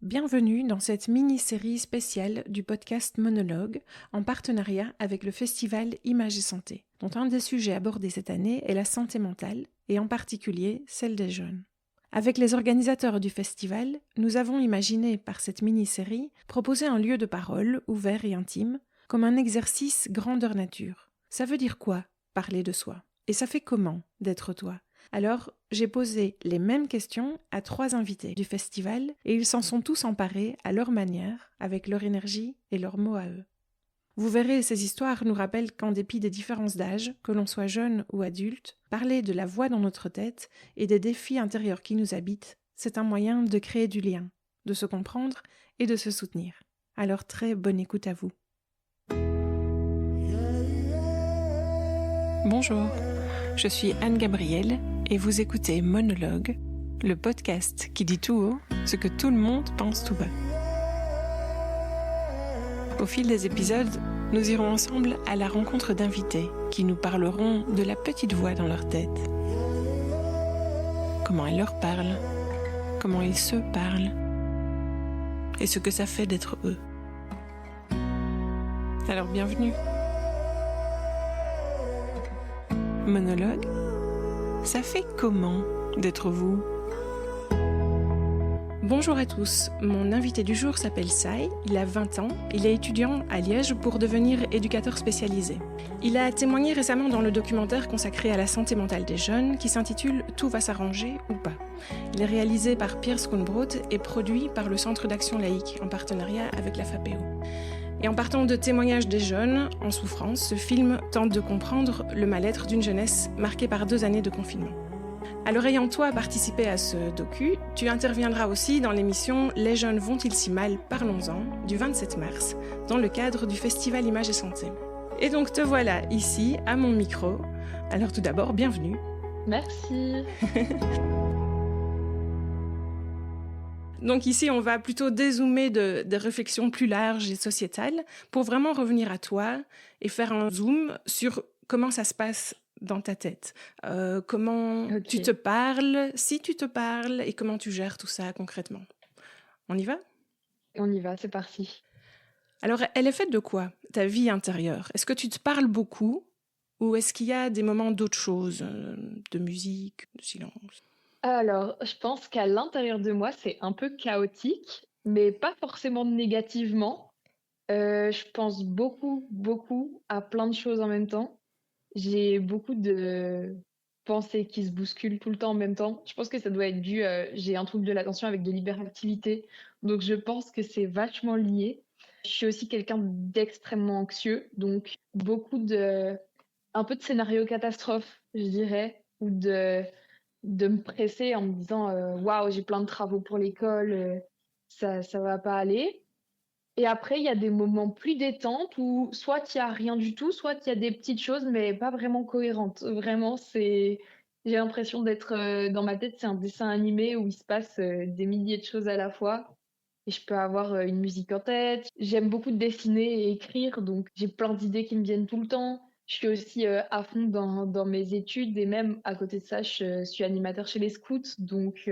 Bienvenue dans cette mini-série spéciale du podcast Monologue en partenariat avec le festival Images et Santé, dont un des sujets abordés cette année est la santé mentale et en particulier celle des jeunes. Avec les organisateurs du festival, nous avons imaginé par cette mini-série proposer un lieu de parole ouvert et intime comme un exercice grandeur nature. Ça veut dire quoi, parler de soi? Et ça fait comment d'être toi? Alors, j'ai posé les mêmes questions à 3 invités du festival et ils s'en sont tous emparés à leur manière, avec leur énergie et leurs mots à eux. Vous verrez, ces histoires nous rappellent qu'en dépit des différences d'âge, que l'on soit jeune ou adulte, parler de la voix dans notre tête et des défis intérieurs qui nous habitent, c'est un moyen de créer du lien, de se comprendre et de se soutenir. Alors très bonne écoute à vous. Bonjour, je suis Anne-Gabrielle et vous écoutez Monologue, le podcast qui dit tout haut ce que tout le monde pense tout bas. Au fil des épisodes, nous irons ensemble à la rencontre d'invités qui nous parleront de la petite voix dans leur tête. Comment elle leur parle, comment ils se parlent et ce que ça fait d'être eux. Alors bienvenue. Monologue, ça fait comment d'être vous? Bonjour à tous, mon invité du jour s'appelle Sai, il a 20 ans, il est étudiant à Liège pour devenir éducateur spécialisé. Il a témoigné récemment dans le documentaire consacré à la santé mentale des jeunes qui s'intitule « Tout va s'arranger ou pas ». Il est réalisé par Pierre Schoenbrod et produit par le Centre d'action laïque en partenariat avec la FAPEO. Et en partant de témoignages des jeunes en souffrance, ce film tente de comprendre le mal-être d'une jeunesse marquée par 2 années de confinement. Alors ayant toi participé à ce docu, tu interviendras aussi dans l'émission « Les jeunes vont-ils si mal? Parlons-en » du 27 mars, dans le cadre du festival Images et Santé. Et donc te voilà ici, à mon micro. Alors tout d'abord, bienvenue. Merci. Donc ici, on va plutôt dézoomer des réflexions plus larges et sociétales pour vraiment revenir à toi et faire un zoom sur comment ça se passe dans ta tête. Comment tu te parles, si tu te parles, et comment tu gères tout ça concrètement. On y va? On y va, c'est parti. Alors, elle est faite de quoi, ta vie intérieure? Est-ce que tu te parles beaucoup ou est-ce qu'il y a des moments d'autre chose, de musique, de silence? Alors, je pense qu'à l'intérieur de moi, c'est un peu chaotique, mais pas forcément négativement. Je pense beaucoup à plein de choses en même temps. J'ai beaucoup de pensées qui se bousculent tout le temps en même temps. Je pense que ça doit être dû, j'ai un trouble de l'attention avec de l'hyperactivité, donc je pense que c'est vachement lié. Je suis aussi quelqu'un d'extrêmement anxieux, donc un peu de scénario catastrophe, je dirais, ou de me presser en me disant waouh, j'ai plein de travaux pour l'école, ça va pas aller. Et après, il y a des moments plus détente où soit il y a rien du tout, soit il y a des petites choses, mais pas vraiment cohérentes. Vraiment, j'ai l'impression d'être dans ma tête, c'est un dessin animé où il se passe des milliers de choses à la fois. Et je peux avoir une musique en tête. J'aime beaucoup dessiner et écrire, donc j'ai plein d'idées qui me viennent tout le temps. Je suis aussi à fond dans mes études et même à côté de ça, je suis animateur chez les scouts. Donc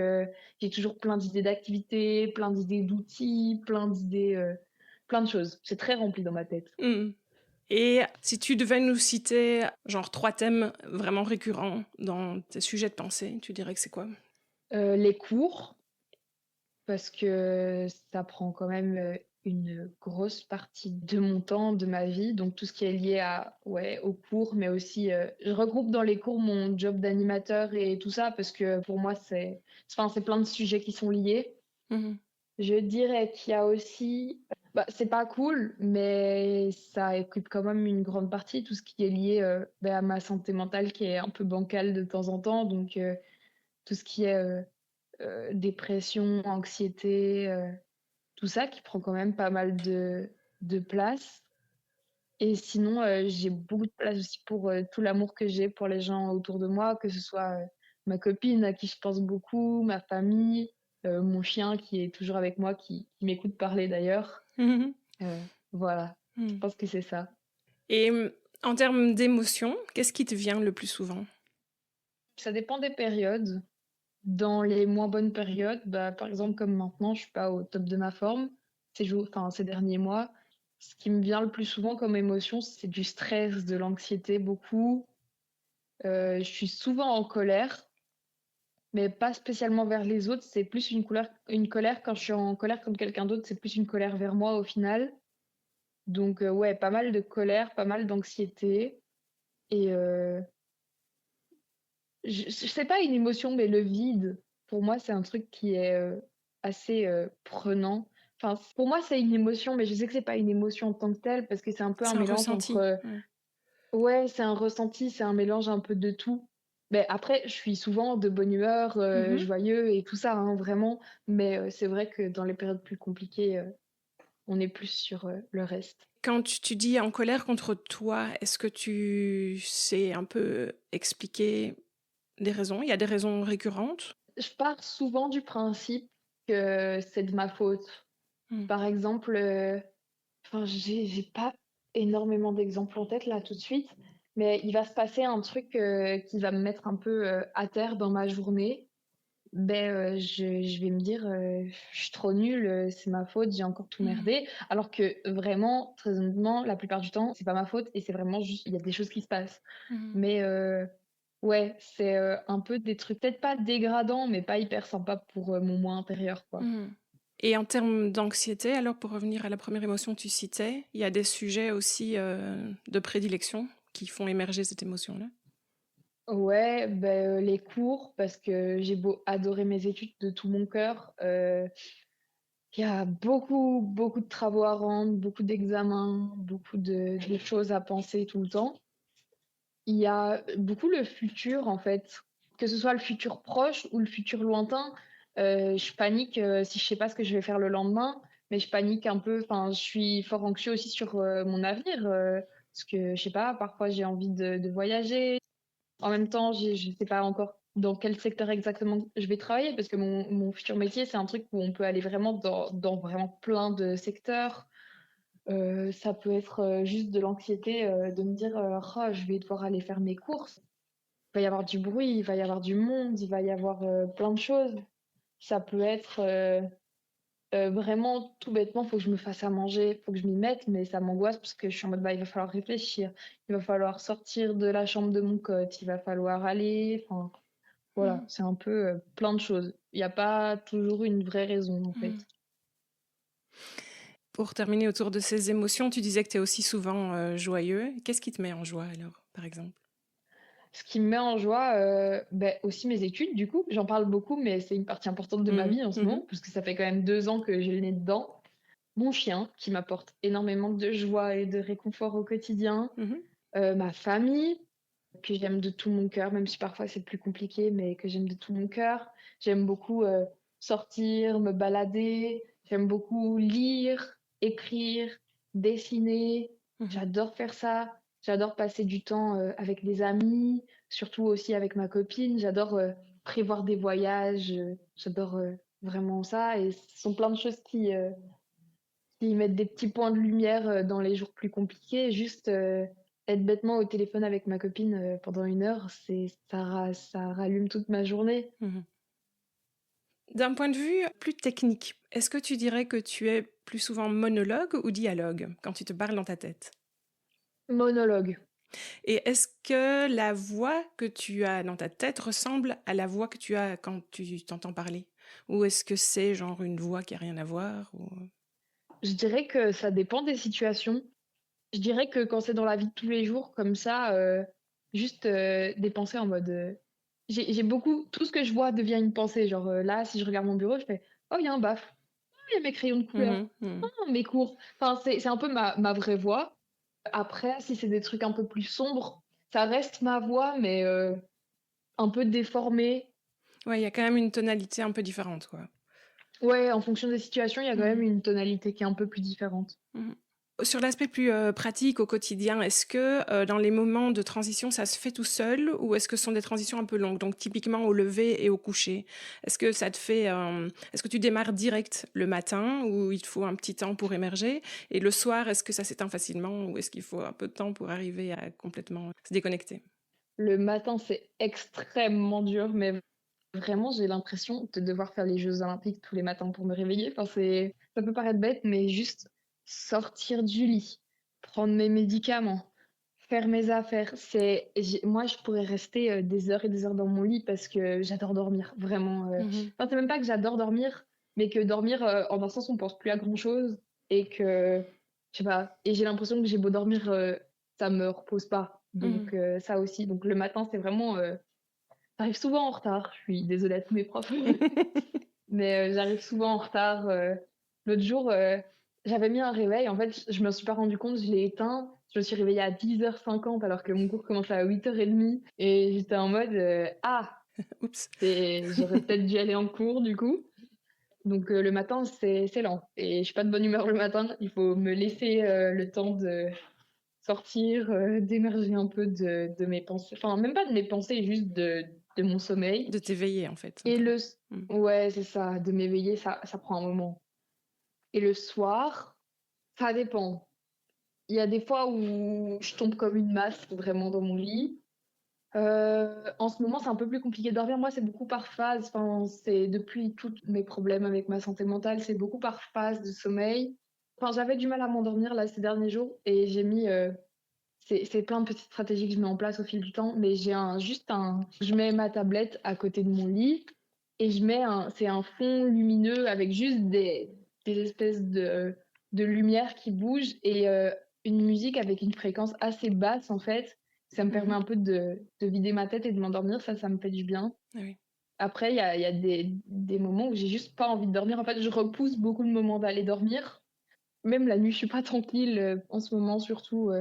j'ai toujours plein d'idées d'activités, plein d'idées d'outils, plein de choses. C'est très rempli dans ma tête. Et si tu devais nous citer genre 3 thèmes vraiment récurrents dans tes sujets de pensée, tu dirais que c'est quoi? Les cours, parce que ça prend quand même une grosse partie de mon temps, de ma vie. Donc tout ce qui est lié aux cours, mais aussi je regroupe dans les cours mon job d'animateur et tout ça, parce que pour moi, c'est plein de sujets qui sont liés. Je dirais qu'il y a aussi, c'est pas cool, mais ça occupe quand même une grande partie, tout ce qui est lié à ma santé mentale qui est un peu bancale de temps en temps. Donc tout ce qui est dépression, anxiété, tout ça qui prend quand même pas mal de place. Et sinon, j'ai beaucoup de place aussi pour tout l'amour que j'ai pour les gens autour de moi, que ce soit ma copine à qui je pense beaucoup, ma famille, mon chien qui est toujours avec moi, qui m'écoute parler d'ailleurs. Voilà, je pense que c'est ça. Et en termes d'émotions, qu'est-ce qui te vient le plus souvent? Ça dépend des périodes. Dans les moins bonnes périodes, bah, par exemple, comme maintenant, je suis pas au top de ma forme ces derniers mois. Ce qui me vient le plus souvent comme émotion, c'est du stress, de l'anxiété, beaucoup. Je suis souvent en colère, mais pas spécialement vers les autres. C'est plus une colère quand je suis en colère contre quelqu'un d'autre, c'est plus une colère vers moi au final. Donc, ouais, pas mal de colère, pas mal d'anxiété et je sais pas une émotion, mais le vide, pour moi, c'est un truc qui est, assez, prenant. Enfin, pour moi, c'est une émotion, mais je sais que c'est pas une émotion en tant que telle parce que c'est un peu un C'est un mélange ressenti. entre, Ouais. ouais, c'est un ressenti, c'est un mélange un peu de tout. Mais après, je suis souvent de bonne humeur, Mhm. joyeux et tout ça, hein, vraiment. Mais, c'est vrai que dans les périodes plus compliquées, on est plus sur, le reste. Quand tu dis en colère contre toi, est-ce que tu sais un peu expliquer des raisons? Il y a des raisons récurrentes? Je pars souvent du principe que c'est de ma faute. Mm. Par exemple, enfin, j'ai pas énormément d'exemples en tête là tout de suite, mais il va se passer un truc, qui va me mettre un peu, à terre dans ma journée. Ben je vais me dire, «Je suis trop nulle, c'est ma faute, j'ai encore tout Mhm. merdé». Alors que vraiment, très honnêtement, la plupart du temps, c'est pas ma faute et c'est vraiment juste il y a des choses qui se passent. Mhm. Mais ouais, c'est, un peu des trucs peut-être pas dégradants, mais pas hyper sympas pour, mon moi intérieur, quoi. Mhm. Et en termes d'anxiété, alors pour revenir à la première émotion que tu citais, il y a des sujets aussi de prédilection qui font émerger cette émotion-là? Ouais, les cours parce que j'ai beau adorer mes études de tout mon cœur, il y a beaucoup, beaucoup de travaux à rendre, beaucoup d'examens, beaucoup de choses à penser tout le temps. Il y a beaucoup le futur, en fait, que ce soit le futur proche ou le futur lointain. Je panique, si je sais pas ce que je vais faire le lendemain, mais je panique un peu, enfin, je suis fort anxieux aussi sur, mon avenir, parce que je sais pas, parfois j'ai envie de voyager. En même temps, je sais pas encore dans quel secteur exactement je vais travailler parce que mon futur métier, c'est un truc où on peut aller vraiment dans vraiment plein de secteurs. Ça peut être, juste de l'anxiété, de me dire, «Oh, je vais devoir aller faire mes courses». Il va y avoir du bruit, il va y avoir du monde, il va y avoir, plein de choses. Ça peut être, vraiment tout bêtement, faut que je me fasse à manger, faut que je m'y mette, mais ça m'angoisse parce que je suis en mode: «Bah, il va falloir réfléchir, il va falloir sortir de la chambre de mon cote, il va falloir aller», enfin voilà, Mhm. c'est un peu, plein de choses. Il y a pas toujours une vraie raison, en fait. Mhm. Pour terminer autour de ces émotions, tu disais que tu es aussi souvent joyeux. Qu'est-ce qui te met en joie alors, par exemple? Ce qui me met en joie, aussi mes études du coup. J'en parle beaucoup, mais c'est une partie importante de ma Mhm. vie en ce Mhm. moment, puisque ça fait quand même 2 ans que j'ai le nez dedans. Mon chien qui m'apporte énormément de joie et de réconfort au quotidien. Mhm. Ma famille que j'aime de tout mon cœur, même si parfois c'est plus compliqué, mais que j'aime de tout mon cœur. J'aime beaucoup, sortir, me balader, j'aime beaucoup lire, écrire, dessiner. Mhm. J'adore faire ça. J'adore passer du temps, avec des amis, surtout aussi avec ma copine. J'adore, prévoir des voyages, j'adore, vraiment ça et ce sont plein de choses qui mettent des petits points de lumière, dans les jours plus compliqués. Juste, être bêtement au téléphone avec ma copine, pendant 1 heure, ça rallume toute ma journée. Mhm. D'un point de vue plus technique, est-ce que tu dirais que tu es plus souvent monologue ou dialogue quand tu te parles dans ta tête? Monologue. Et est-ce que la voix que tu as dans ta tête ressemble à la voix que tu as quand tu t'entends parler? Ou est-ce que c'est genre une voix qui a rien à voir ou... Je dirais que ça dépend des situations. Je dirais que quand c'est dans la vie de tous les jours comme ça, juste, des pensées en mode, j'ai beaucoup tout ce que je vois devient une pensée. Genre, là, si je regarde mon bureau, je fais: «Oh, il y a un baf. Oh, il y a mes crayons de couleur. Mhm, mhm. Oh, mes cours». Enfin, c'est un peu ma vraie voix. Après, si c'est des trucs un peu plus sombres, ça reste ma voix, mais un peu déformée. Ouais, il y a quand même une tonalité un peu différente, quoi. Ouais, en fonction des situations, il y a quand même Mhm, une tonalité qui est un peu plus différente. mhm. Sur l'aspect plus pratique au quotidien, est-ce que dans les moments de transition, ça se fait tout seul ou est-ce que ce sont des transitions un peu longues? Donc typiquement au lever et au coucher. Est-ce que ça te fait, est-ce que tu démarres direct le matin ou il te faut un petit temps pour émerger? Et le soir, est-ce que ça s'éteint facilement ou est-ce qu'il faut un peu de temps pour arriver à complètement se déconnecter? Le matin, c'est extrêmement dur, mais Vraiment, j'ai l'impression de devoir faire les jeux olympiques tous les matins pour me réveiller. Enfin, ça peut paraître bête, mais juste sortir du lit, prendre mes médicaments, faire mes affaires, moi, je pourrais rester, des heures et des heures dans mon lit parce que j'adore dormir, vraiment, Mhm. enfin, c'est même pas que j'adore dormir, mais que dormir, en un sens, on pense plus à grand chose et que, je sais pas, et j'ai l'impression que j'ai beau dormir, ça me repose pas. Mhm. Donc ça aussi, donc le matin, c'est vraiment, j'arrive souvent en retard, je suis désolée à tous mes profs, mais j'arrive souvent en retard. L'autre jour, j'avais mis un réveil, en fait, je me suis pas rendu compte, je l'ai éteint. Je me suis réveillée à 10h50 alors que mon cours commençait à 8h30 et j'étais en mode ah, Oups. j'aurais peut-être dû aller en cours du coup. Donc le matin, c'est lent et je suis pas de bonne humeur le matin. Il faut me laisser le temps de sortir, d'émerger un peu de mes pensées, enfin même pas de mes pensées, juste de mon sommeil. De t'éveiller, en fait, Et simplement. Mhm. ouais, c'est ça, de m'éveiller, ça prend un moment. Et le soir, ça dépend. Il y a des fois où je tombe comme une masse vraiment dans mon lit. En ce moment, c'est un peu plus compliqué de dormir. Moi, c'est beaucoup par phase. Enfin, c'est depuis tous mes problèmes avec ma santé mentale, c'est beaucoup par phase de sommeil. Enfin, j'avais du mal à m'endormir là ces derniers jours et j'ai mis c'est plein de petites stratégies que je mets en place au fil du temps, mais je mets ma tablette à côté de mon lit et c'est un fond lumineux avec juste des espèces de lumière qui bougent et une musique avec une fréquence assez basse en fait. Ça me permet Mhm. un peu de vider ma tête et de m'endormir, ça me fait du bien. Ah oui. Après, il y a des moments où j'ai juste pas envie de dormir. En fait, je repousse beaucoup le moment d'aller dormir. Même la nuit, je suis pas tranquille en ce moment, surtout.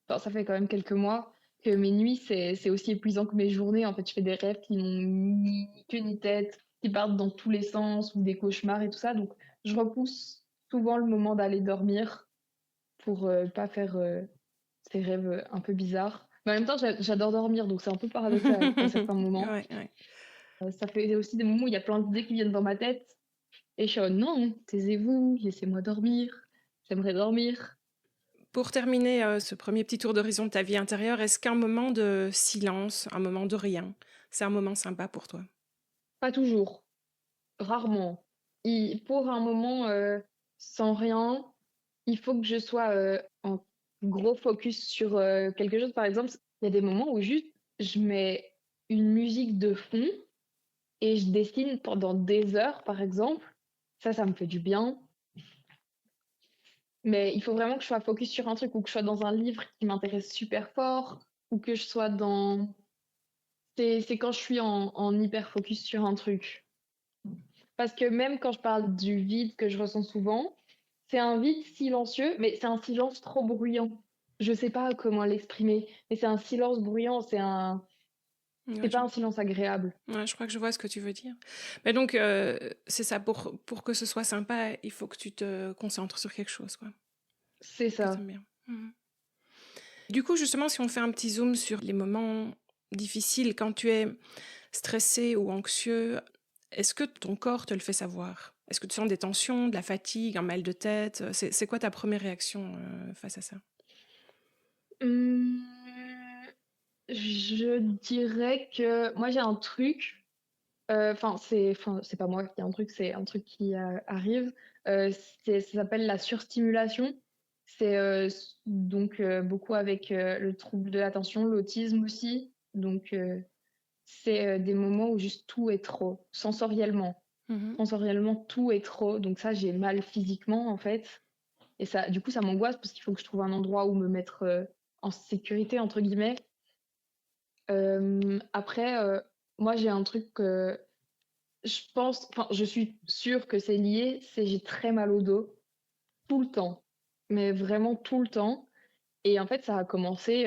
Enfin, ça fait quand même quelques mois que mes nuits, c'est aussi épuisant que mes journées. En fait, je fais des rêves qui n'ont ni queue ni tête, qui partent dans tous les sens, ou des cauchemars et tout ça. Donc, je repousse souvent le moment d'aller dormir pour pas faire ces rêves un peu bizarres. Mais en même temps, j'adore dormir, donc c'est un peu paradoxal à certains moments. Ouais, ouais. Ça fait aussi des moments où il y a plein d'idées qui viennent dans ma tête. Et je suis en mode, non, taisez-vous, laissez-moi dormir. J'aimerais dormir. Pour terminer ce premier petit tour d'horizon de ta vie intérieure, est-ce qu'un moment de silence, un moment de rien, c'est un moment sympa pour toi? Pas toujours. Rarement. Pour un moment, sans rien, il faut que je sois, en gros focus sur, quelque chose. Par exemple, il y a des moments où juste je mets une musique de fond et je dessine pendant des heures, par exemple. Ça me fait du bien. Mais il faut vraiment que je sois focus sur un truc ou que je sois dans un livre qui m'intéresse super fort ou que je sois dans c'est quand je suis en hyper focus sur un truc. Parce que même quand je parle du vide que je ressens souvent, c'est un vide silencieux, mais c'est un silence trop bruyant. Je sais pas comment l'exprimer, mais c'est un silence bruyant, c'est Ouais, pas un silence agréable. ouais, je crois que je vois ce que tu veux dire. Mais donc, c'est ça, pour que ce soit sympa, il faut que tu te concentres sur quelque chose, quoi, C'est que tu ça. aimes bien. Mhm. Du coup, justement, si on fait un petit zoom sur les moments difficiles, quand tu es stressé ou anxieux, est-ce que ton corps te le fait savoir? Est-ce que tu sens des tensions, de la fatigue, un mal de tête? C'est quoi ta première réaction face à ça? Mmh, je dirais que moi j'ai un truc, c'est pas moi qui ai un truc, c'est un truc qui, arrive, heu, ça s'appelle la surstimulation. C'est, donc beaucoup avec, le trouble de l'attention, l'autisme aussi. Donc c'est, des moments où juste tout est trop, sensoriellement. Mhm. Sensoriellement, tout est trop, donc ça, j'ai mal physiquement, en fait et ça du coup, ça m'angoisse parce qu'il faut que je trouve un endroit où me mettre, «en sécurité» entre guillemets. Après, moi, j'ai un truc que je suis sûre que c'est lié, c'est j'ai très mal au dos, tout le temps, mais vraiment tout le temps et en fait, ça a commencé,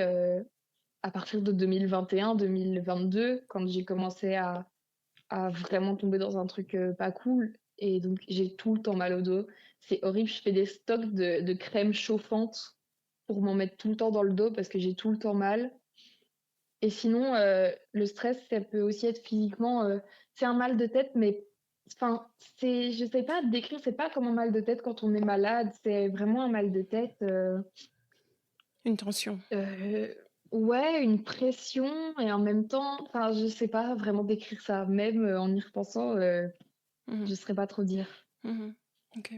à partir de 2021-2022 quand j'ai commencé à vraiment tomber dans un truc, pas cool et donc j'ai tout le temps mal au dos. C'est horrible, je fais des stocks de crème chauffante pour m'en mettre tout le temps dans le dos parce que j'ai tout le temps mal et sinon, le stress, ça peut aussi être physiquement, c'est un mal de tête mais enfin, je sais pas décrire, c'est pas comme un mal de tête quand on est malade, c'est vraiment un mal de tête, Une tension. heu Ouais, une pression et en même temps, enfin, je sais pas vraiment décrire ça. Même, en y repensant, Mmh. je saurais pas trop dire. Mmh. OK.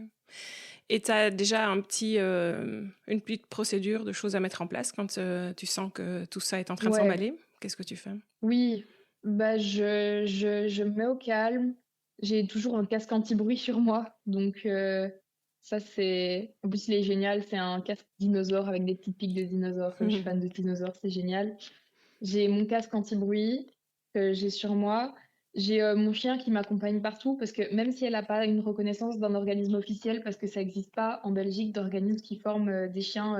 Et tu as déjà une petite procédure de choses à mettre en place quand, tu sens que tout ça est en train de Ouais, s'emballer? Qu'est-ce que tu fais? oui, bah, je me mets au calme. J'ai toujours un casque anti-bruit sur moi, donc ça c'est en plus il est génial, c'est un casque dinosaure avec des petites pics de dinosaures, comme je suis fan de dinosaures, c'est génial. J'ai mon casque anti-bruit que j'ai sur moi. J'ai, mon chien qui m'accompagne partout parce que même si elle a pas une reconnaissance d'un organisme officiel, parce que ça existe pas en Belgique d'organisme qui forme, des chiens,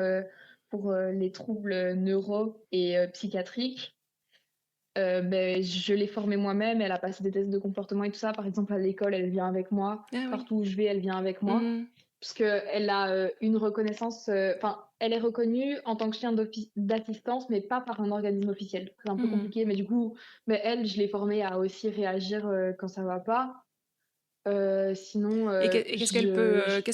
pour, les troubles, neuro et psychiatriques, beh, je l'ai formée moi-même. Elle a passé des tests de comportement et tout ça. Par exemple, à l'école, elle vient avec moi. Ah oui. Partout où je vais, elle vient avec moi. Mmh. Parce qu'elle a une reconnaissance, enfin, elle est reconnue en tant que chien d'assistance, mais pas par un organisme officiel. C'est un peu Mmh. compliqué, mais du coup, mais elle, je l'ai formée à aussi réagir quand ça va pas. Sinon, Et qu'est-ce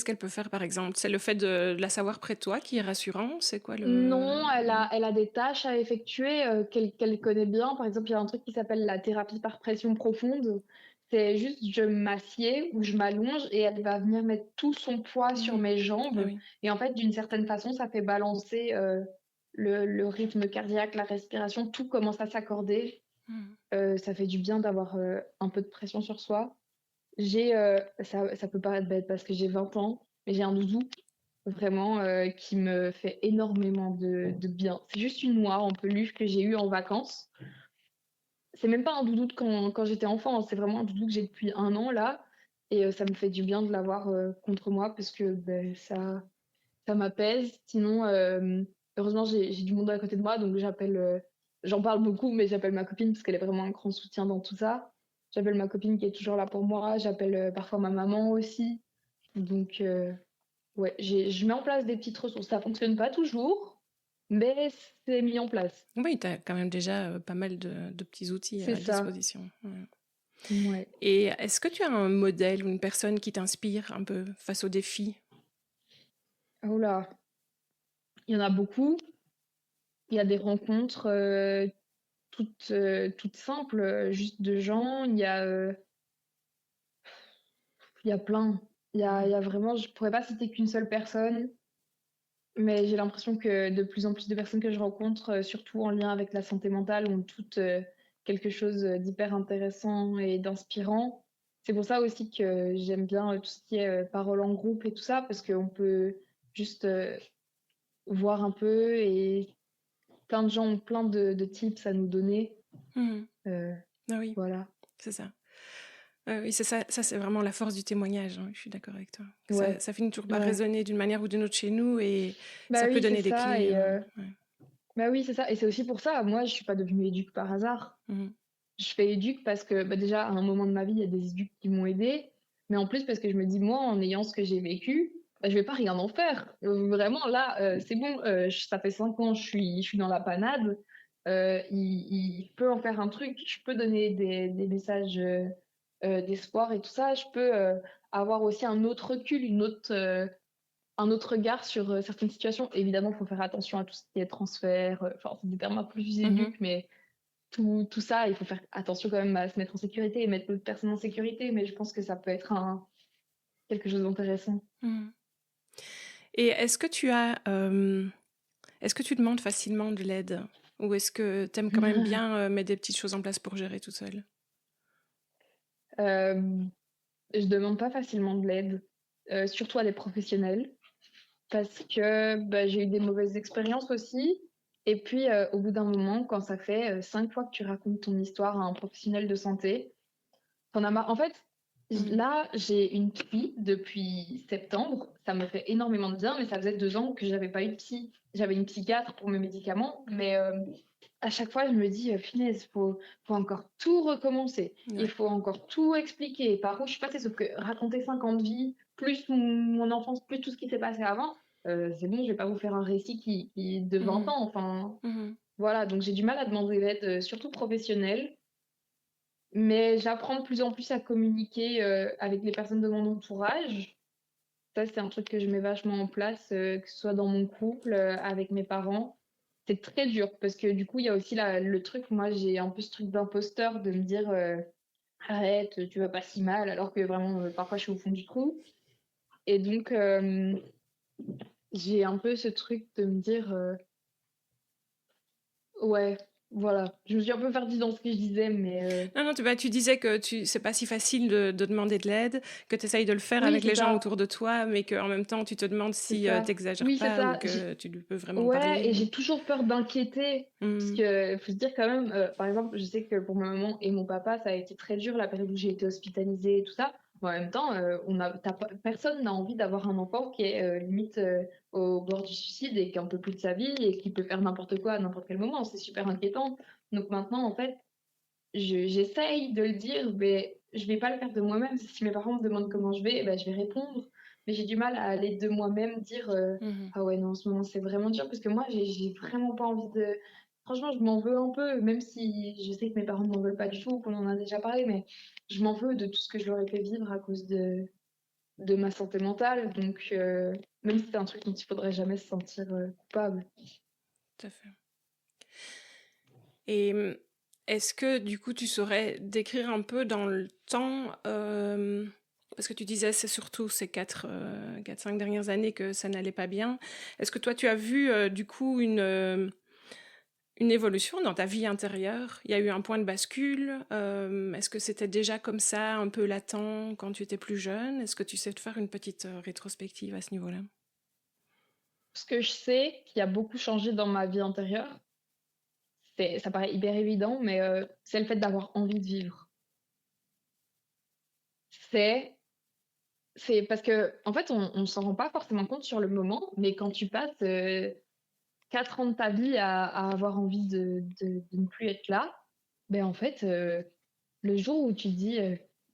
qu'elle peut faire, par exemple? C'est le fait de la savoir près de toi qui est rassurant? C'est quoi non, le elle a des tâches à effectuer, qu'elle connaît bien. Par exemple, il y a un truc qui s'appelle la thérapie par pression profonde. C'est juste, je m'assieds ou je m'allonge et elle va venir mettre tout son poids sur Mmh. mes Ah jambes oui. et en fait, d'une certaine façon, ça fait balancer, le rythme cardiaque, la respiration, tout commence à s'accorder. Mmh. Ça fait du bien d'avoir, un peu de pression sur soi. Ça peut paraître bête parce que j'ai 20 ans, mais j'ai un doudou vraiment, qui me fait énormément de bien. C'est juste une noire en peluche que j'ai eue en vacances. C'est même pas un doudou de quand j'étais enfant, hein, c'est vraiment un doudou que j'ai depuis 1 an là et ça me fait du bien de l'avoir, contre moi parce que, beh, ça m'apaise. Sinon, heureusement j'ai du monde à côté de moi donc j'en parle beaucoup, mais j'appelle ma copine parce qu'elle est vraiment un grand soutien dans tout ça. J'appelle ma copine qui est toujours là pour moi, j'appelle, parfois ma maman aussi. Donc ouais, je mets en place des petites ressources. Ça fonctionne pas toujours, mais c'est mis en place. Oui, tu as quand même déjà, pas mal de petits outils C'est à ça. disposition. Ouais. Ouais. Et est-ce que tu as un modèle ou une personne qui t'inspire un peu face aux défis? Oh là, il y en a beaucoup. Il y a des rencontres, toutes simples, juste de gens. Il y a plein. Il y Mmh. a vraiment je pourrais pas citer qu'une seule personne, mais j'ai l'impression que de plus en plus de personnes que je rencontre, surtout en lien avec la santé mentale, ont toutes, quelque chose, d'hyper intéressant et d'inspirant. C'est pour ça aussi que j'aime bien, tout ce qui est, parole en groupe et tout ça, parce qu'on peut juste, voir un peu et plein de gens ont plein de tips à nous donner. Mmh. Heu, Ah oui, voilà. c'est ça. Oui, c'est ça, c'est vraiment la force du témoignage, hein, je suis d'accord avec toi. Ouais, Ça finit toujours par ouais. résonner d'une manière ou d'une autre chez nous et Bah ça peut oui, c'est donner des ça clés, et ouais. bah oui, c'est ça et c'est aussi pour ça, moi, je suis pas devenue éduque par hasard. Mmh. Je fais éduque parce que, bah, déjà, à un moment de ma vie, il y a des éduques qui m'ont aidée, mais en plus parce que je me dis: «Moi, en ayant ce que j'ai vécu, bah, je vais pas rien en faire». Vraiment là, c'est bon, ça fait 5 ans, je suis dans la panade, je peux en faire un truc, je peux donner des messages, d'espoir et tout ça. Je peux, avoir aussi un autre recul, un autre regard sur, certaines situations. Évidemment, il faut faire attention à tout ce qui est transfert, enfin, c'est des termes un peu plus Mmh. éduques, mais tout ça, il faut faire attention quand même à se mettre en sécurité et mettre l'autre personne en sécurité, mais je pense que ça peut être un quelque chose d'intéressant. Mmh. Et est-ce que tu demandes facilement de l'aide? Ou est-ce que tu aimes quand même bien, mettre des petites choses en place pour gérer toute seule? Hem, je demande pas facilement de l'aide, surtout à des professionnels parce que, bah, j'ai eu des mauvaises expériences aussi et puis, au bout d'un moment, quand ça fait, 5 fois que tu racontes ton histoire à un professionnel de santé, tu en as marre. En fait, Mmh. là, j'ai une psy depuis septembre. Ça me fait énormément de bien, mais ça faisait 2 ans que j'avais pas eu de psy. J'avais une psychiatre pour mes médicaments, mais à chaque fois, je me dis: «Punaise, faut encore tout recommencer. Il Ouais. faut encore tout expliquer, par où je suis passée». Sauf que raconter 5 ans de vie, plus mon enfance, plus tout ce qui s'est passé avant, c'est bon, je vais pas vous faire un récit qui de 20 Mmh. ans, enfin, Mmh. voilà. Donc j'ai du mal à demander l'aide, surtout professionnelle. Mais j'apprends de plus en plus à communiquer, avec les personnes de mon entourage. Ça, c'est un truc que je mets vachement en place, que ce soit dans mon couple, avec mes parents. c'est très dur parce que du coup, il y a aussi le truc, moi j'ai un peu ce truc d'imposteur de me dire arrête, tu vas pas si mal, alors que vraiment, parfois je suis au fond du trou. Et donc, j'ai un peu ce truc de me dire ouais, voilà. Je me suis un peu perdue dans ce que je disais, mais Non, non, tu disais que c'est pas si facile de demander de l'aide, que tu essayes de le faire oui, avec c'est les gens ça, autour de toi, mais qu'en même temps, tu te demandes c'est si ça. t'exagères Oui, c'est pas ou ça. que tu lui peux vraiment Ouais, et parler. j'ai toujours peur d'inquiéter. Parce Hmm. que faut se dire quand même, par exemple, je sais que pour ma maman et mon papa, ça a été très dur la période où j'ai été hospitalisée et tout ça. Mais en même temps, personne n'a envie d'avoir un enfant qui est limite au bord du suicide et qui en peut plus de sa vie et qui peut faire n'importe quoi à n'importe quel moment. C'est super inquiétant. Donc maintenant, en fait, j'essaye de le dire, mais je vais pas le faire de moi-même. Si mes parents me demandent comment je vais, ben, je vais répondre. Mais j'ai du mal à aller de moi-même dire Mhm. ah ouais, non, en ce moment c'est vraiment dur parce que moi j'ai vraiment pas envie de. Franchement, je m'en veux un peu, même si je sais que mes parents ne m'en veulent pas du tout, qu'on en a déjà parlé, mais je m'en veux de tout ce que je leur ai fait vivre à cause de ma santé mentale. Donc, même si c'est un truc dont il faudrait jamais se sentir coupable. Tout à fait. Et est-ce que du coup tu saurais décrire un peu dans le temps, parce que tu disais c'est surtout ces 4-5 dernières années que ça n'allait pas bien. Est-ce que toi tu as vu du coup une évolution dans ta vie intérieure? Il y a eu un point de bascule? Est-ce que c'était déjà comme ça, un peu latent quand tu étais plus jeune? Est-ce que tu sais te faire une petite rétrospective à ce niveau-là? Ce que je sais qui a beaucoup changé dans ma vie intérieure, ça paraît hyper évident, mais c'est le fait d'avoir envie de vivre. C'est c'est parce que en fait, on s'en rend pas forcément compte sur le moment, mais quand tu passes, 4 ans de ta vie à avoir envie de ne plus être là, ben en fait, le jour où tu te dis,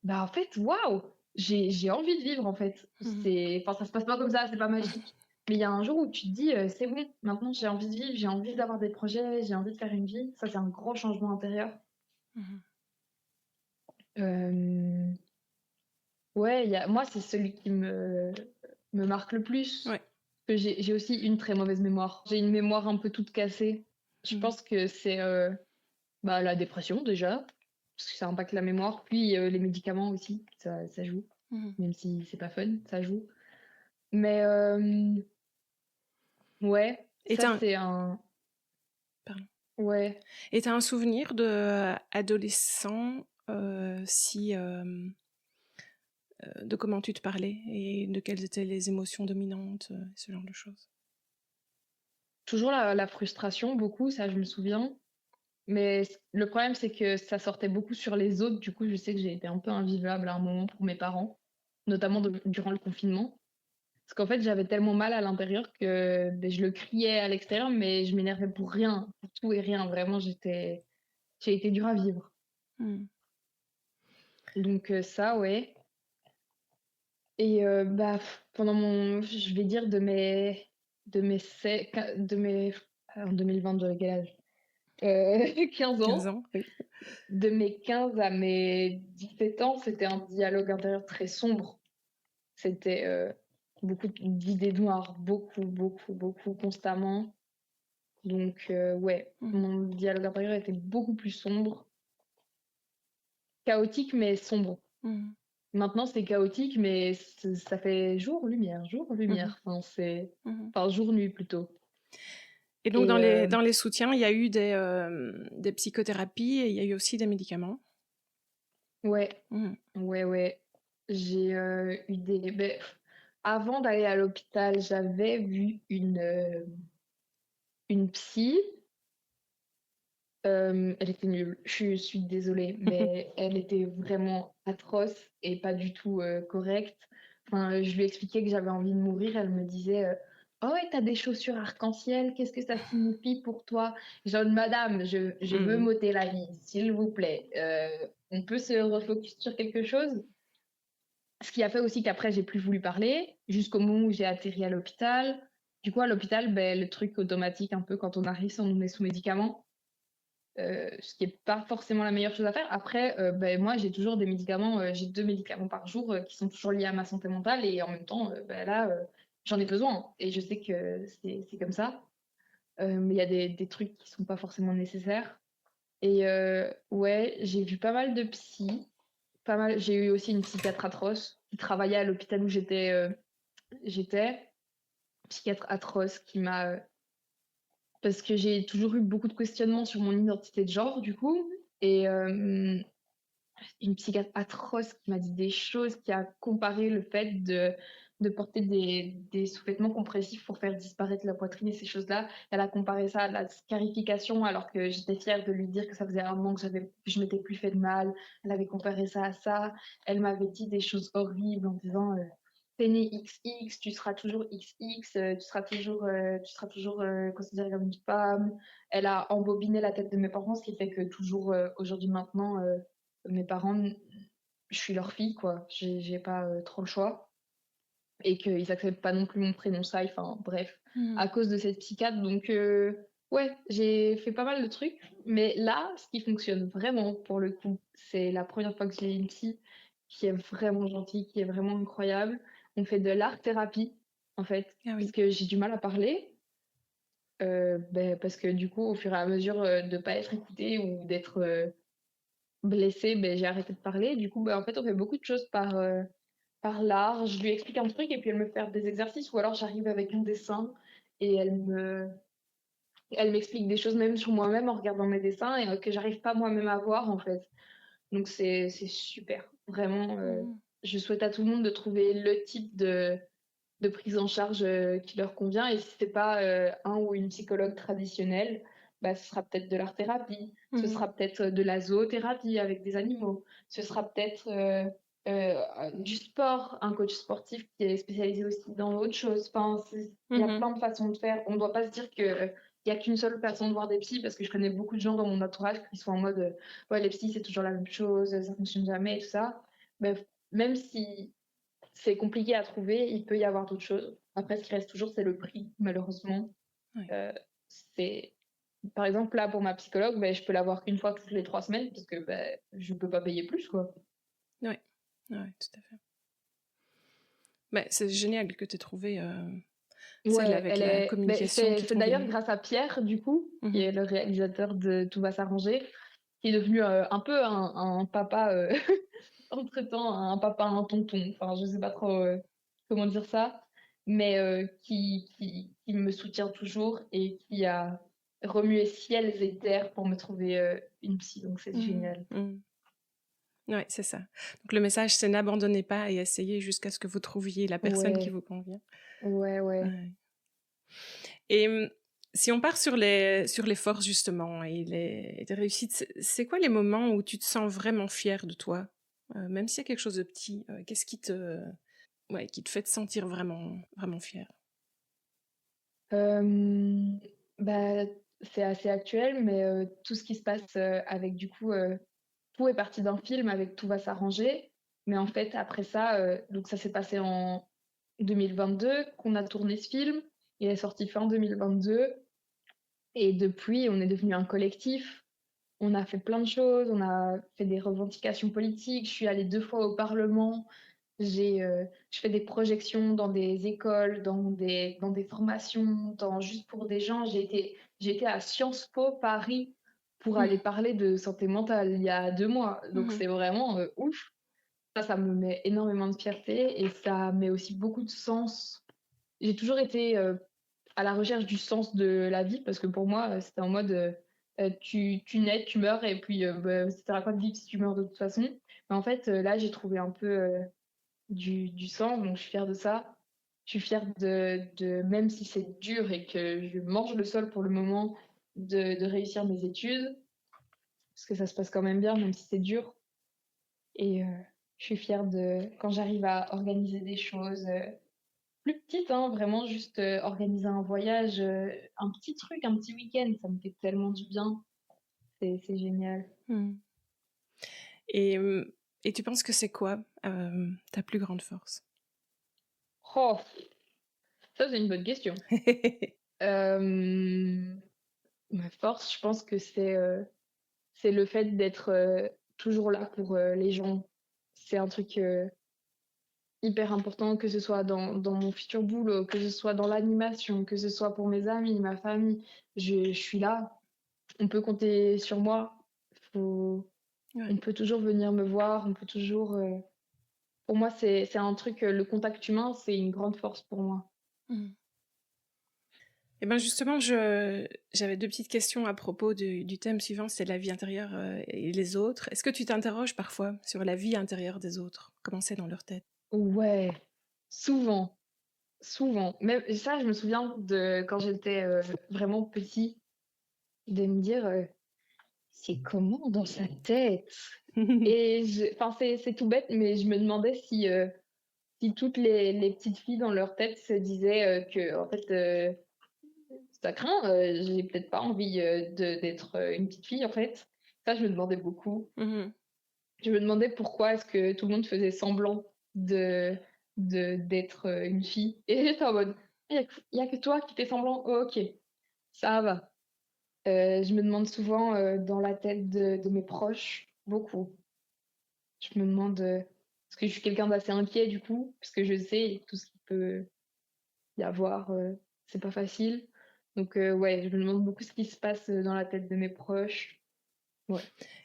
«Bah, en fait, waouh, j'ai envie de vivre, en fait». Mhm. Ça se passe pas comme ça, c'est pas magique. Mais il y a un jour où tu te dis, «C'est bon, maintenant j'ai envie de vivre, j'ai envie d'avoir des projets, j'ai envie de faire une vie». Ça, c'est un gros changement intérieur. Mhm. Hem, ouais, il y a moi, c'est celui qui me marque le plus. Ouais. Que j'ai aussi une très mauvaise mémoire. J'ai une mémoire un peu toute cassée. Je Mhm. pense que c'est, bah, la dépression déjà, parce que ça impacte la mémoire, puis, les médicaments aussi, ça joue, Mhm. même si c'est pas fun, ça joue. Mais, ouais, Et ça t'as un, c'est un pardon. ouais. Et t'as un souvenir de adolescent, si de comment tu te parlais et de quelles étaient les émotions dominantes, ce genre de choses? Toujours la frustration, beaucoup, ça je me souviens. Mais le problème, c'est que ça sortait beaucoup sur les autres. Du coup, je sais que j'ai été un peu invivable à un moment pour mes parents, notamment durant le confinement. Parce qu'en fait, j'avais tellement mal à l'intérieur que beh, je le criais à l'extérieur, mais je m'énervais pour rien, pour tout et rien. Vraiment, j'ai été dure à vivre. Mmh. Donc ça, ouais. Et bah, pendant je vais dire de mes, en 2020, j'avais quel âge? 15 15 ans. ans, oui. De mes 15 à mes 17 ans, c'était un dialogue intérieur très sombre. C'était beaucoup d'idées noires, beaucoup, beaucoup, beaucoup, constamment. Donc, ouais, Mmh. mon dialogue intérieur était beaucoup plus sombre, chaotique, mais sombre. Mmh. Maintenant, c'est chaotique, mais ça fait jour, Mmh. lumière. Enfin, Mmh. enfin, jour, nuit plutôt. Et donc Et dans les soutiens, il y a eu des psychothérapies et il y a eu aussi des médicaments? ouais, Mmh. ouais, ouais. J'ai eu avant d'aller à l'hôpital, j'avais vu une psy. Elle était nulle. Je suis désolée, mais elle était vraiment atroce et pas du tout, correcte. Enfin, je lui expliquais que j'avais envie de mourir, elle me disait, «Oh ouais, tu des chaussures arc-en-ciel, qu'est-ce que ça signifie pour toi?» Genre: «Madame, je veux Mmh. m'ôter la vie, s'il vous plaît. On peut se refocus sur quelque chose?» Ce qui a fait aussi qu'après j'ai plus voulu parler, jusqu'au moment où j'ai atterri à l'hôpital. Du coup, à l'hôpital, beh, le truc automatique un peu quand on arrive, c'est on nous met sous médicaments. Ce qui est pas forcément la meilleure chose à faire. Après, beh, moi, j'ai toujours des médicaments, j'ai 2 médicaments par jour, qui sont toujours liés à ma santé mentale et en même temps, bah, là, j'en ai besoin et je sais que c'est comme ça. mais il y a des trucs qui sont pas forcément nécessaires et ouais, j'ai vu pas mal de psy, pas mal j'ai eu aussi une psychiatre atroce qui travaillait à l'hôpital où j'étais, psychiatre atroce qui m'a, parce que j'ai toujours eu beaucoup de questionnements sur mon identité de genre du coup et une psychiatre atroce qui m'a dit des choses, qui a comparé le fait de porter des sous-vêtements compressifs pour faire disparaître la poitrine et ces choses-là. Elle a comparé ça à la scarification alors que j'étais fière de lui dire que ça faisait un moment que je m'étais plus fait de mal. Elle avait comparé ça à ça. Elle m'avait dit des choses horribles en disant t'es né XX, tu seras toujours XX, tu seras toujours considérée comme une femme. Elle a embobiné la tête de mes parents, ce qui fait que toujours aujourd'hui maintenant, mes parents, je suis leur fille, quoi. J'ai pas trop le choix. Et qu'ils acceptent pas non plus mon prénom Sai, enfin bref, Mmh. à cause de cette psychiatre. Donc, ouais, j'ai fait pas mal de trucs. Mais là, ce qui fonctionne vraiment, pour le coup, c'est la première fois que j'ai une psy qui est vraiment gentille, qui est vraiment incroyable. On fait de l'art-thérapie, en fait, Ah parce oui. que j'ai du mal à parler. Parce que du coup, au fur et à mesure de pas être écoutée ou d'être blessée, j'ai arrêté de parler. Du coup, en fait, on fait beaucoup de choses par l'art. Je lui explique un truc et puis elle me fait des exercices ou alors j'arrive avec un dessin et elle m'explique des choses même sur moi-même en regardant mes dessins et que j'arrive pas moi-même à voir, en fait. Donc c'est super. Vraiment, Mmh. je souhaite à tout le monde de trouver le type de prise en charge qui leur convient. Et si c'est pas un ou une psychologue traditionnelle, ce sera peut-être de l'art-thérapie, ce Mmh. sera peut-être de la zoothérapie avec des animaux, ce sera peut-être du sport, un coach sportif qui est spécialisé aussi dans autre chose. Enfin, il y a Mmh. plein de façons de faire. On ne doit pas se dire que il y a qu'une seule façon de voir des psys, parce que je connais beaucoup de gens dans mon entourage qui sont en mode ouais, les psys c'est toujours la même chose, ça fonctionne jamais et tout ça. Ben, même si c'est compliqué à trouver, il peut y avoir d'autres choses. Après, ce qui reste toujours, c'est le prix, malheureusement. Ouais. Euh, c'est... Par exemple, là, pour ma psychologue, je peux l'avoir qu'une fois toutes les 3 semaines parce que je peux pas payer plus, quoi. Ouais. Ouais, tout à fait. Bah, c'est génial que tu aies trouvé, celle Ouais, avec la communication qui te c'est d'ailleurs convient. grâce à Pierre, du coup, qui Mmh. est le réalisateur de Tout va s'arranger, qui est devenu un peu un papa, entre-temps, un papa, un tonton. Enfin, je sais pas trop comment dire ça, mais qui me soutient toujours et qui a remué ciel et terre pour me trouver une psy. Donc, c'est Mmh. génial. Mmh. Ouais, c'est ça. Donc le message, c'est n'abandonnez pas et essayez jusqu'à ce que vous trouviez la personne qui Ouais, vous convient. ouais, ouais. Ouais. Et si on part sur les forces justement et les réussites, c'est quoi les moments où tu te sens vraiment fière de toi? Même s'il y a quelque chose de petit, qu'est-ce qui te fait te sentir vraiment vraiment fière? Hem, bah, c'est assez actuel, mais tout ce qui se passe avec du coup, tout est parti d'un film avec Tout va s'arranger. Mais en fait, après ça, donc ça s'est passé en 2022 qu'on a tourné ce film. Il est sorti fin 2022 et depuis, on est devenu un collectif. On a fait plein de choses, on a fait des revendications politiques. Je suis allée 2 fois au parlement. Je fais des projections dans des écoles, dans des formations, juste pour des gens. J'ai été à Sciences Po Paris pour aller Mmh. parler de santé mentale il y a 2 mois. Donc Mmh. c'est vraiment ouf. Ça me met énormément de fierté et ça met aussi beaucoup de sens. J'ai toujours été à la recherche du sens de la vie parce que pour moi, c'était en mode tu nais, tu meurs et puis ça sert à quoi de vivre si tu meurs de toute façon. Mais en fait, là, j'ai trouvé un peu du sens, donc je suis fière de ça. Je suis fière même si c'est dur et que je mange le sol pour le moment, de réussir mes études, parce que ça se passe quand même bien, même si c'est dur. Et je suis fière de quand j'arrive à organiser des choses plus petites, hein, vraiment juste organiser un voyage, un petit truc, un petit week-end, ça me fait tellement du bien. C'est génial. Mmh. Et et tu penses que c'est quoi, ta plus grande force? Oh, ça c'est une bonne question. Euh, Ma force, je pense que c'est le fait d'être toujours là pour les gens. C'est un truc hyper important, que ce soit dans mon futur boulot, que ce soit dans l'animation, que ce soit pour mes amis, ma famille. Je suis là, on peut compter sur moi. Faut Ouais. On peut toujours venir me voir, on peut toujours, pour moi, c'est un truc, le contact humain, c'est une grande force pour moi. Mmh. Et ben justement, j'avais 2 petites questions à propos du thème suivant, c'est la vie intérieure, et les autres. Est-ce que tu t'interroges parfois sur la vie intérieure des autres? Comment c'est dans leur tête? Ouais, souvent, souvent. Même ça, je me souviens de quand j'étais, vraiment petit, de me dire, «C'est comment dans sa tête?» Et enfin, c'est tout bête, mais je me demandais si toutes les petites filles dans leur tête se disaient, qu'en fait, ça craint, j'ai peut-être pas envie, d'être, une petite fille, en fait. Ça, je me demandais beaucoup. Mmh. Je me demandais pourquoi est-ce que tout le monde faisait semblant de d'être, une fille et j'étais en mode: «Il y a que toi qui fais semblant? Oh, OK, ça va». Je me demande souvent, dans la tête de mes proches, beaucoup. Je me demande, parce que je suis quelqu'un d'assez inquiet du coup, parce que je sais tout ce qu'il peut y avoir, c'est pas facile. Donc ouais, je me demande beaucoup ce qui se passe, dans la tête de mes proches. Ouais.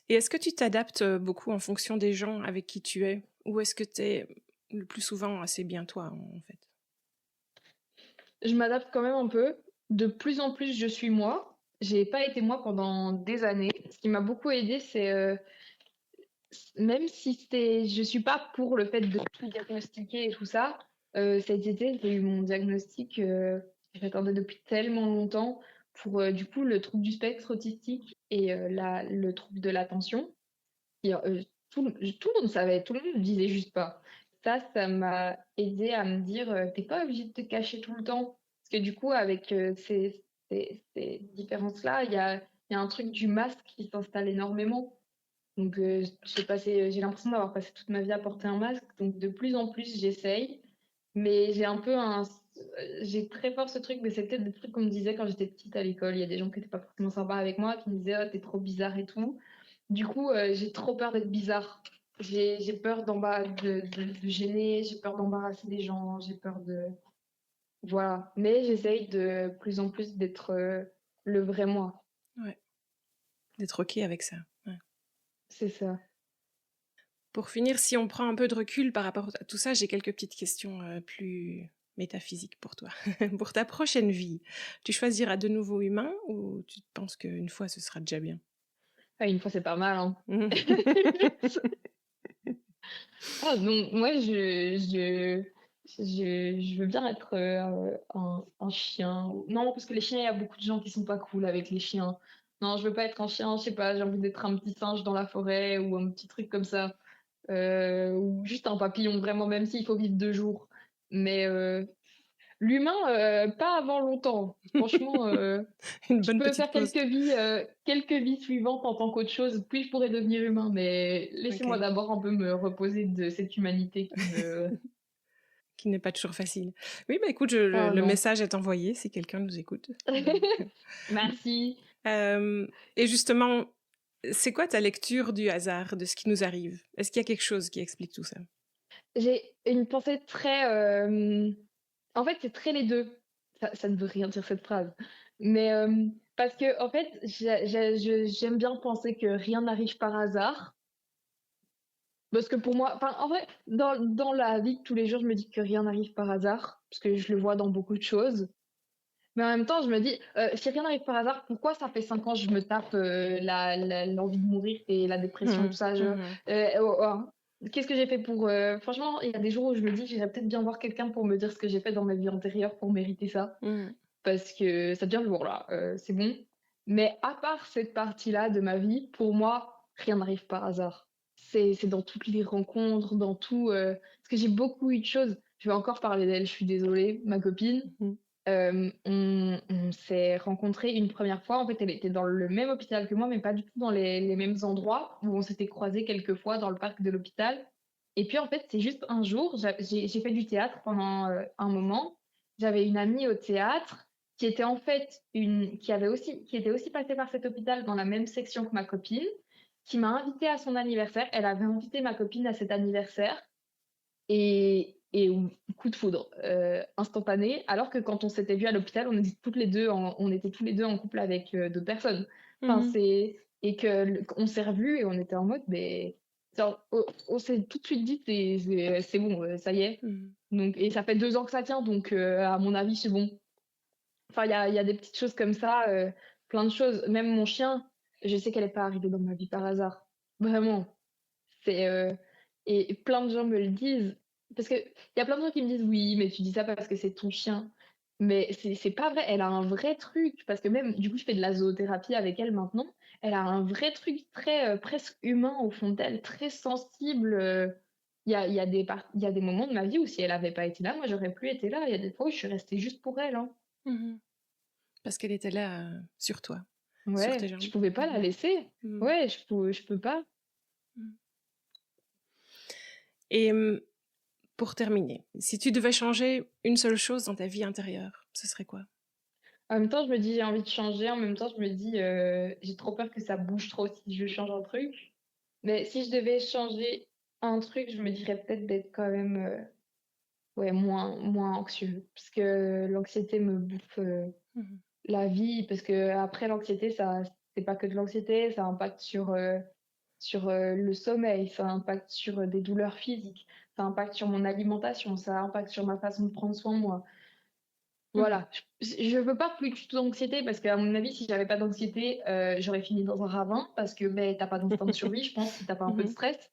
Et est-ce que tu t'adaptes, beaucoup en fonction des gens avec qui tu es? Ou est-ce que tu es le plus souvent assez bien toi, en fait? Je m'adapte quand même un peu. De plus en plus, je suis moi. J'ai pas été moi pendant des années. Ce qui m'a beaucoup aidée, c'est, même si je suis pas pour le fait de tout diagnostiquer et tout ça, cet été, j'ai eu mon diagnostic, que j'attendais depuis tellement longtemps pour, du coup, le trouble du spectre autistique et le trouble de l'attention. Et tout le monde savait, tout le monde ne le disait juste pas. Ça m'a aidée à me dire, «Tu pas obligé de te cacher tout le temps». Parce que du coup, avec, ces différences-là, il y a un truc du masque qui s'installe énormément. Donc j'ai l'impression d'avoir passé toute ma vie à porter un masque, donc de plus en plus, j'essaye. Mais j'ai très fort ce truc, mais c'est peut-être des trucs qu'on me disait quand j'étais petite à l'école. Il y a des gens qui étaient pas forcément sympas avec moi, qui me disaient: «Oh, tu trop bizarre et tout». Du coup, j'ai trop peur d'être bizarre. J'ai peur de gêner, j'ai peur d'embarrasser des gens, j'ai peur de voilà. Mais j'essaye de plus en plus d'être, le vrai moi. Ouais, d'être OK avec ça, ouais. C'est ça. Pour finir, si on prend un peu de recul par rapport à tout ça, j'ai quelques petites questions, plus métaphysiques pour toi. Pour ta prochaine vie, tu choisiras de nouveau humain ou tu penses qu'une fois ce sera déjà bien? Ah, une fois, c'est pas mal, hein. Mmh. Ah non, moi je veux bien être, un chien. Non, parce que les chiens, il y a beaucoup de gens qui sont pas cool avec les chiens. Non, je veux pas être un chien, je sais pas, j'ai envie d'être un petit singe dans la forêt ou un petit truc comme ça, ou juste un papillon, vraiment, même s'il faut vivre 2 jours. Mais l'humain, pas avant longtemps. Franchement, Une je bonne peux petite faire pause. quelques vies suivantes en tant qu'autre chose, puis je pourrais devenir humain, mais laissez-moi OK. d'abord un peu me reposer de cette humanité qui me Qui n'est pas toujours facile. Oui, bah, écoute, je oh le non. message est envoyé si quelqu'un nous écoute. Donc, Merci. et justement, c'est quoi ta lecture du hasard, de ce qui nous arrive? Est-ce qu'il y a quelque chose qui explique tout ça? J'ai une pensée très, en fait, c'est très les 2. Ça ne veut rien dire cette phrase, mais parce qu'en fait, j'aime bien penser que rien n'arrive par hasard. Parce que pour moi, enfin, en vrai, dans la vie de tous les jours, je me dis que rien n'arrive par hasard, parce que je le vois dans beaucoup de choses. Mais en même temps, je me dis, si rien n'arrive par hasard, pourquoi ça fait 5 ans je me tape, l'envie de mourir et la dépression et tout Mmh ça? mh. Mmh. Oh, oh, qu'est-ce que j'ai fait pour, franchement, il y a des jours où je me dis: «J'irais peut-être bien voir quelqu'un pour me dire ce que j'ai fait dans ma vie antérieure pour mériter ça». Mmh. Parce que ça devient lourd là, c'est bon. Mais à part cette partie-là de ma vie, pour moi, rien n'arrive par hasard. C'est dans toutes les rencontres, dans tout, parce que j'ai beaucoup eu de choses. Je vais encore parler d'elle, je suis désolée, ma copine. Mmh. On s'est rencontrés une première fois. En fait, elle était dans le même hôpital que moi, mais pas du tout dans les mêmes endroits, où on s'était croisés quelques fois dans le parc de l'hôpital. Et puis, en fait, c'est juste un jour, j'ai fait du théâtre pendant, un moment. J'avais une amie au théâtre qui était en fait qui était aussi passée par cet hôpital dans la même section que ma copine, qui m'a invitée à son anniversaire. Elle avait invité ma copine à cet anniversaire et et coup de foudre, instantané. Alors que quand on s'était vus à l'hôpital, on était tous les 2 en couple avec, d'autres personnes. Enfin, Mmh. et que on s'est revus et on était en mode, mais genre, on s'est tout de suite dit: «C'est bon, ça y est». Mmh. Donc et ça fait 2 ans que ça tient, donc à mon avis, c'est bon. Enfin, il y a des petites choses comme ça, plein de choses. Même mon chien, je sais qu'elle est pas arrivée dans ma vie par hasard. Vraiment. C'est, et plein de gens me le disent. Parce qu'il y a plein de gens qui me disent: «Oui, mais tu dis ça parce que c'est ton chien». Mais c'est pas vrai, elle a un vrai truc, parce que même du coup, je fais de la zoothérapie avec elle maintenant. Elle a un vrai truc très, presque humain au fond d'elle, très sensible, il y a des moments de ma vie où si elle avait pas été là, moi j'aurais plus été là. Il y a des fois où je suis restée juste pour elle, hein. Mmh. Parce qu'elle était là, sur toi, sur tes Ouais, je jambes. pouvais pas la Mmh. laisser. Mmh. Ouais, je peux pas. Mmh. Et pour terminer, si tu devais changer une seule chose dans ta vie intérieure, ce serait quoi? En même temps, je me dis: «J'ai envie de changer», en même temps, je me dis: «J'ai trop peur que ça bouge trop si je change un truc». Mais si je devais changer un truc, je me dirais peut-être d'être quand même, ouais, moins anxieux. Parce que l'anxiété me bouffe, Mmh. la vie. Parce qu'après l'anxiété, ça c'est pas que de l'anxiété, ça impacte sur, le sommeil, ça impacte sur, des douleurs physiques, ça impacte sur mon alimentation, ça impacte sur ma façon de prendre soin de moi. Mmh. Voilà, je veux pas plus du tout d'anxiété parce qu'à mon avis, si j'avais pas d'anxiété, j'aurais fini dans un ravin parce que, beh, tu pas d'instinct de survie, je pense, si t'as pas un peu de Mmh. stress.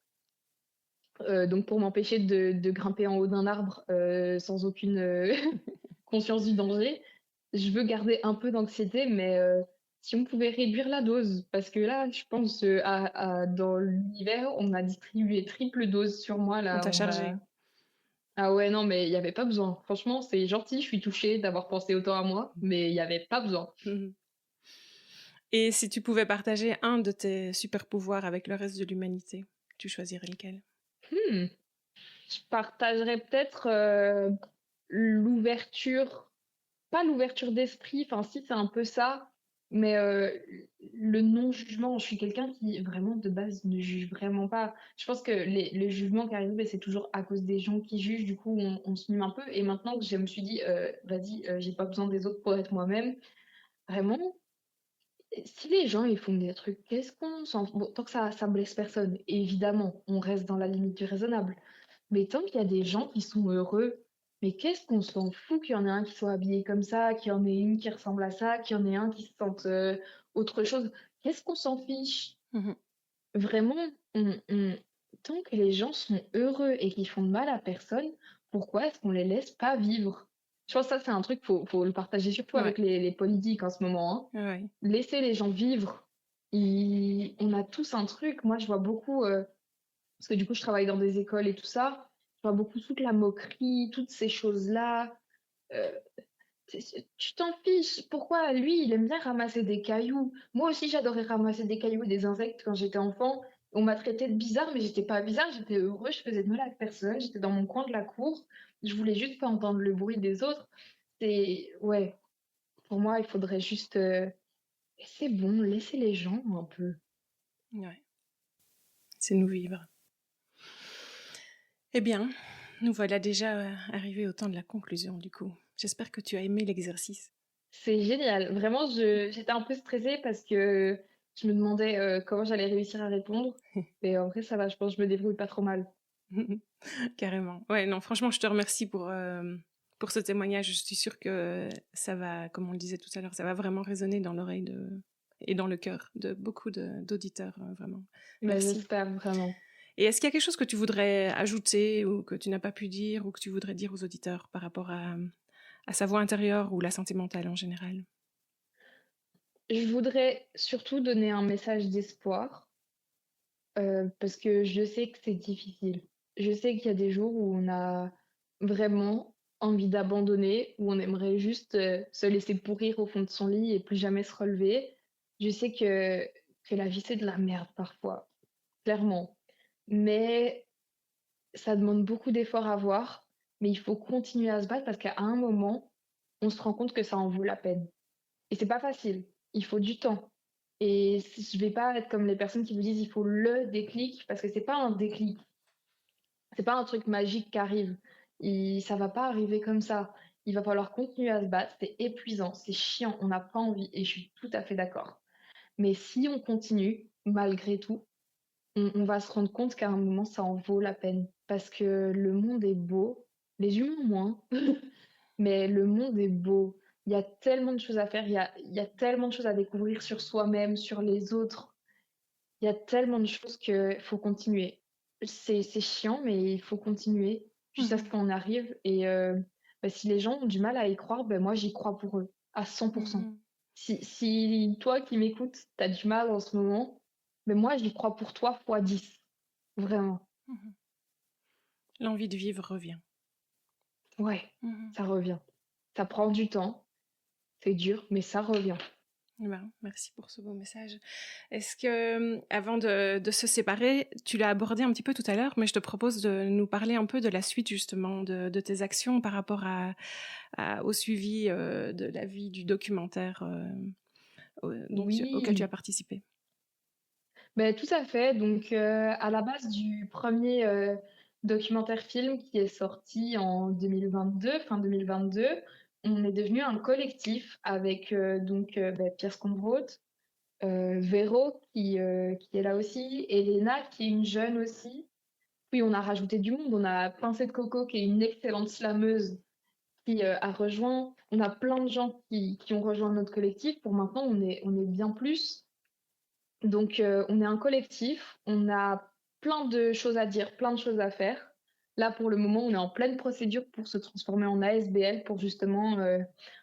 Donc pour m'empêcher de grimper en haut d'un arbre, sans aucune, conscience du danger, je veux garder un peu d'anxiété, mais si on pouvait réduire la dose, parce que là, je pense, à dans l'univers, on a distribué triple dose sur moi, On là, t'a chargé. ah ouais, non, mais il y avait pas besoin. Franchement, c'est gentil, je suis touchée d'avoir pensé autant à moi, mais il y avait pas besoin. Mmh. Et si tu pouvais partager un de tes super pouvoirs avec le reste de l'humanité, tu choisirais lequel? Mmh, je partagerais peut-être, l'ouverture, pas l'ouverture d'esprit, enfin si, c'est un peu ça, mais le non-jugement. Je suis quelqu'un qui vraiment de base ne juge vraiment pas. Je pense que les jugements qui arrivent, beh, c'est toujours à cause des gens qui jugent, du coup on se mime un peu et maintenant que je me suis dit: «Vas-y, j'ai pas besoin des autres pour être moi-même», vraiment. Si les gens ils font des trucs, qu'est-ce qu'on s'en bon, tant que ça blesse personne, évidemment, on reste dans la limite du raisonnable. Mais tant qu'il y a des gens qui sont heureux, mais qu'est-ce qu'on s'en fout qu'il y en ait un qui soit habillé comme ça, qu'il y en ait une qui ressemble à ça, qu'il y en ait un qui se sente, autre chose. Qu'est-ce qu'on s'en fiche? Mmh. Vraiment, tant que les gens sont heureux et qu'ils font de mal à personne, pourquoi est-ce qu'on les laisse pas vivre? Je pense que ça, c'est un truc, faut le partager surtout Ouais, avec les politiques en ce moment, hein. ouais, ouais. Laisser les gens vivre. On a tous un truc. Moi, je vois beaucoup, parce que du coup, je travaille dans des écoles et tout ça. Je vois beaucoup toute la moquerie, toutes ces choses-là. Euh, tu t'en fiches. Pourquoi lui, il aime bien ramasser des cailloux? Moi aussi, j'adorais ramasser des cailloux et des insectes quand j'étais enfant. On m'a traité de bizarre, mais j'étais pas bizarre. J'étais heureux. Je faisais de mal à personne. J'étais dans mon coin de la cour. Je voulais juste pas entendre le bruit des autres. Ouais. Pour moi, il faudrait juste. C'est bon, laissez les gens un peu. Ouais, c'est nous vivre. Eh bien, nous voilà déjà arrivés au temps de la conclusion du coup. J'espère que tu as aimé l'exercice. C'est génial. Vraiment, j'étais un peu stressée parce que je me demandais, comment j'allais réussir à répondre. Mais en vrai, ça va, je pense que je me débrouille pas trop mal. Carrément. Ouais, non, franchement, je te remercie pour ce témoignage. Je suis sûre que ça va, comme on le disait tout à l'heure, ça va vraiment résonner dans l'oreille et dans le cœur de beaucoup d'auditeurs, vraiment. Mais Merci. j'espère vraiment. Et est-ce qu'il y a quelque chose que tu voudrais ajouter ou que tu n'as pas pu dire ou que tu voudrais dire aux auditeurs par rapport à sa voix intérieure ou la santé mentale en général? Je voudrais surtout donner un message d'espoir, parce que je sais que c'est difficile. Je sais qu'il y a des jours où on a vraiment envie d'abandonner, où on aimerait juste, se laisser pourrir au fond de son lit et plus jamais se relever. Je sais que la vie, c'est de la merde parfois, clairement. Mais ça demande beaucoup d'efforts à voir, mais il faut continuer à se battre parce qu'à un moment, on se rend compte que ça en vaut la peine. Et c'est pas facile, il faut du temps. Et je vais pas être comme les personnes qui vous disent il faut le déclic, parce que c'est pas un déclic, c'est pas un truc magique qui arrive. Ça va pas arriver comme ça. Il va falloir continuer à se battre, c'est épuisant, c'est chiant, on n'a pas envie et je suis tout à fait d'accord. Mais si on continue, malgré tout, on va se rendre compte qu'à un moment, ça en vaut la peine. Parce que le monde est beau, les humains moins, mais le monde est beau. Il y a tellement de choses à faire, il y a tellement de choses à découvrir sur soi-même, sur les autres. Il y a tellement de choses qu'il faut continuer. C'est chiant, mais il faut continuer jusqu'à ce qu'on arrive. Et si les gens ont du mal à y croire, moi j'y crois pour eux, à 100%. Si toi qui m'écoutes, t'as du mal en ce moment, moi j'y crois pour toi fois 10. Vraiment. L'envie de vivre revient. Ouais, ça revient. Ça prend du temps, c'est dur, mais ça revient. Merci pour ce beau message. Est-ce que, avant de se séparer, tu l'as abordé un petit peu tout à l'heure, mais je te propose de nous parler un peu de la suite justement de tes actions par rapport au suivi de la vie du documentaire auquel tu as participé. Tout à fait. Donc, à la base du premier documentaire film qui est sorti en 2022, fin 2022, on est devenu un collectif avec Pierre Skombrot, Véro qui est là aussi, Elena qui est une jeune aussi. Puis on a rajouté du monde, on a Pincée de Coco qui est une excellente slameuse qui a rejoint. On a plein de gens qui ont rejoint notre collectif. Pour maintenant, on est bien plus. Donc, on est un collectif, on a plein de choses à dire, plein de choses à faire. Là, pour le moment, on est en pleine procédure pour se transformer en ASBL, pour justement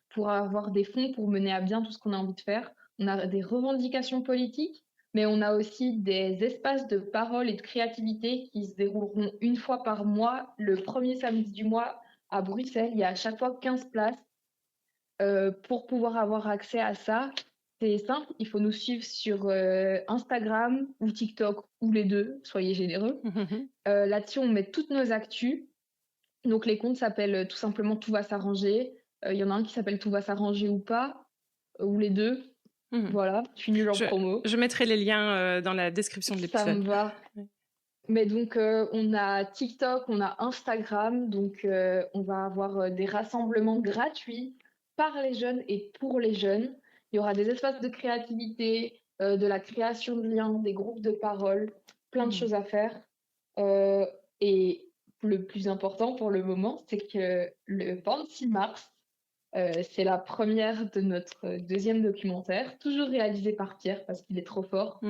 pour avoir des fonds pour mener à bien tout ce qu'on a envie de faire. On a des revendications politiques, mais on a aussi des espaces de parole et de créativité qui se dérouleront une fois par mois, le premier samedi du mois à Bruxelles. Il y a à chaque fois 15 places. Pour pouvoir avoir accès à ça, c'est simple, il faut nous suivre sur Instagram ou TikTok ou les deux, soyez généreux. Là-dessus, on met toutes nos actus. Donc les comptes s'appellent tout simplement Tout va s'arranger. Il y en a un qui s'appelle Tout va s'arranger ou pas, ou les deux. Voilà, je suis nulle en promo. Je mettrai les liens dans la description de l'épisode. Ça me va. Ouais. Mais donc, on a TikTok, on a Instagram, donc on va avoir des rassemblements gratuits par les jeunes et pour les jeunes. Il y aura des espaces de créativité, de la création de liens, des groupes de parole, plein de choses à faire. Et le plus important pour le moment, c'est que le 26 mars, c'est la première de notre deuxième documentaire, toujours réalisé par Pierre parce qu'il est trop fort.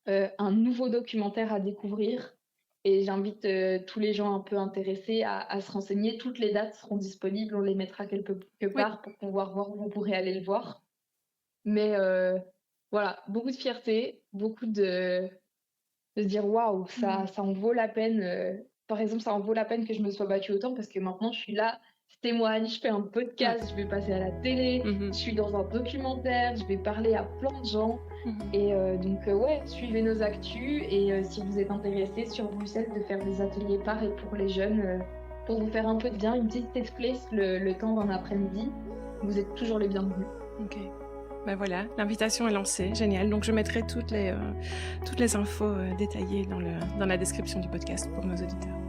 Un nouveau documentaire à découvrir et j'invite tous les gens un peu intéressés à se renseigner. Toutes les dates seront disponibles, on les mettra quelque part pour pouvoir voir où vous pourrez aller le voir. Mais voilà, beaucoup de fierté, beaucoup de se dire waouh, ça en vaut la peine. Par exemple, ça en vaut la peine que je me sois battue autant parce que maintenant je suis là, je témoigne, je fais un podcast, je vais passer à la télé, je suis dans un documentaire, je vais parler à plein de gens. Et donc, suivez nos actus et si vous êtes intéressés sur Bruxelles de faire des ateliers par et pour les jeunes, pour vous faire un peu de bien, une petite safe place le temps d'un après-midi, vous êtes toujours les bienvenus. Ok. Voilà, l'invitation est lancée, génial. Donc je mettrai toutes les infos détaillées dans la description du podcast pour nos auditeurs.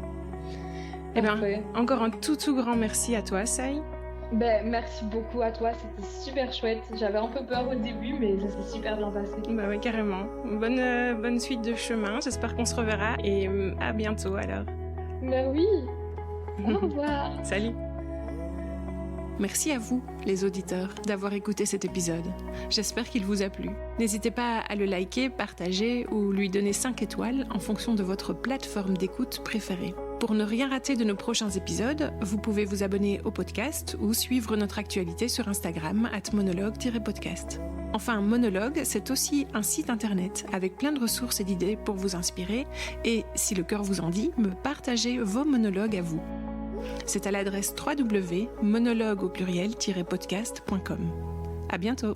Eh bien, encore un tout grand merci à toi, Saï. Merci beaucoup à toi, c'était super chouette. J'avais un peu peur au début, mais ça s'est super bien passé. Oui, carrément. Bonne suite de chemin, j'espère qu'on se reverra et à bientôt alors. Oui, au revoir. Salut. Merci à vous, les auditeurs, d'avoir écouté cet épisode. J'espère qu'il vous a plu. N'hésitez pas à le liker, partager ou lui donner 5 étoiles en fonction de votre plateforme d'écoute préférée. Pour ne rien rater de nos prochains épisodes, vous pouvez vous abonner au podcast ou suivre notre actualité sur Instagram @monologue-podcast. Enfin, Monologue, c'est aussi un site internet avec plein de ressources et d'idées pour vous inspirer et, si le cœur vous en dit, me partager vos monologues à vous. C'est à l'adresse www.monologue-podcast.com. À bientôt.